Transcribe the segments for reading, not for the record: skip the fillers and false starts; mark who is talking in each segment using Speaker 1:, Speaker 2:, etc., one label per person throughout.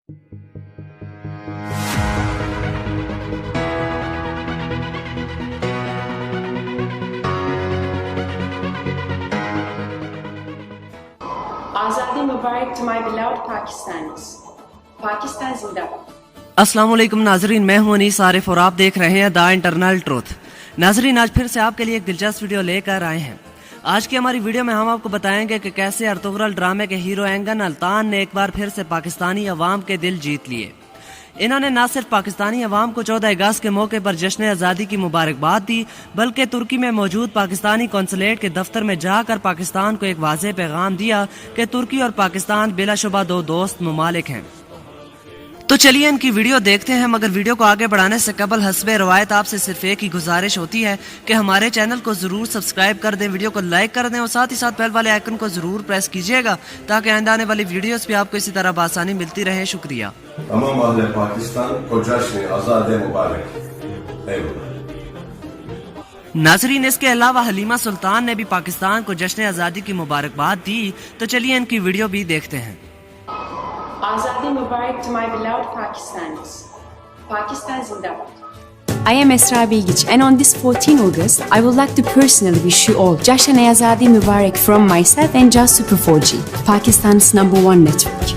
Speaker 1: Azadi Mubarak to my beloved Pakistanis. Pakistan Zindabad.
Speaker 2: अस्सलाम वालेकुम नाजरीन, मैं हूं अनीस आरिफ और आप देख रहे हैं द इंटरनल ट्रूथ। नाजरीन, आज फिर से आपके लिए एक दिलचस्प वीडियो लेकर आए हैं। आज की हमारी वीडियो में हम आपको बताएंगे कि कैसे अर्तुगरुल ड्रामे के हीरो एंगन अल्तान ने एक बार फिर से पाकिस्तानी अवाम के दिल जीत लिए। इन्होंने न सिर्फ पाकिस्तानी अवाम को 14 अगस्त के मौके पर जश्न आज़ादी की मुबारकबाद दी, बल्कि तुर्की में मौजूद पाकिस्तानी कौंसलेट के दफ्तर में जाकर पाकिस्तान को एक वाज़ेह पैगाम दिया कि तुर्की और पाकिस्तान बिलाशुबा दो दोस्त ममालिक हैं। तो चलिए इनकी वीडियो देखते हैं, मगर वीडियो को आगे बढ़ाने से कबल हस्बे रवायत आपसे सिर्फ एक ही गुजारिश होती है कि हमारे चैनल को जरूर सब्सक्राइब कर दें, वीडियो को लाइक कर दें और साथ ही साथ बेल वाले आइकन को जरूर प्रेस कीजिएगा ताकि आइंदा आने वाली वीडियोस भी आपको इसी तरह बआसानी मिलती रहे। शुक्रिया।
Speaker 3: तमाम अहले पाकिस्तान को जश्न आज़ादी मुबारक।
Speaker 2: नाजरीन, इसके अलावा हलीमा सुल्तान ने भी पाकिस्तान को जश्न आज़ादी की मुबारकबाद दी। तो चलिए इनकी वीडियो भी देखते हैं।
Speaker 1: Azadi Mubarak to my beloved Pakistanis. Pakistan Zindabad.
Speaker 4: I am Esra Bilgic, and on this 14 August, I would like to personally wish you all Jashan Azadi Mubarak from myself and Just Super 4G, Pakistan's #1 network.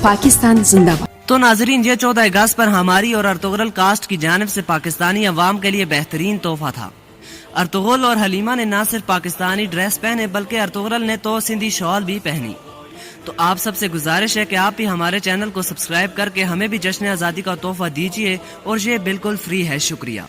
Speaker 4: Pakistan Zindabad.
Speaker 2: तो नाजरीन, ये 14 अगस्त पर हमारी और Ertugrul cast की जानिब से पाकिस्तानी अवाम के लिए बेहतरीन तोहफा था। अर्तुगरुल और हलीमा ने न सिर्फ पाकिस्तानी ड्रेस पहने बल्कि अर्तुगरुल ने तो सिंधी शॉल भी पहनी। तो आप सबसे गुजारिश है कि आप भी हमारे चैनल को सब्सक्राइब करके हमें भी जश्न आज़ादी का तोहफा दीजिए और ये बिल्कुल फ्री है। शुक्रिया।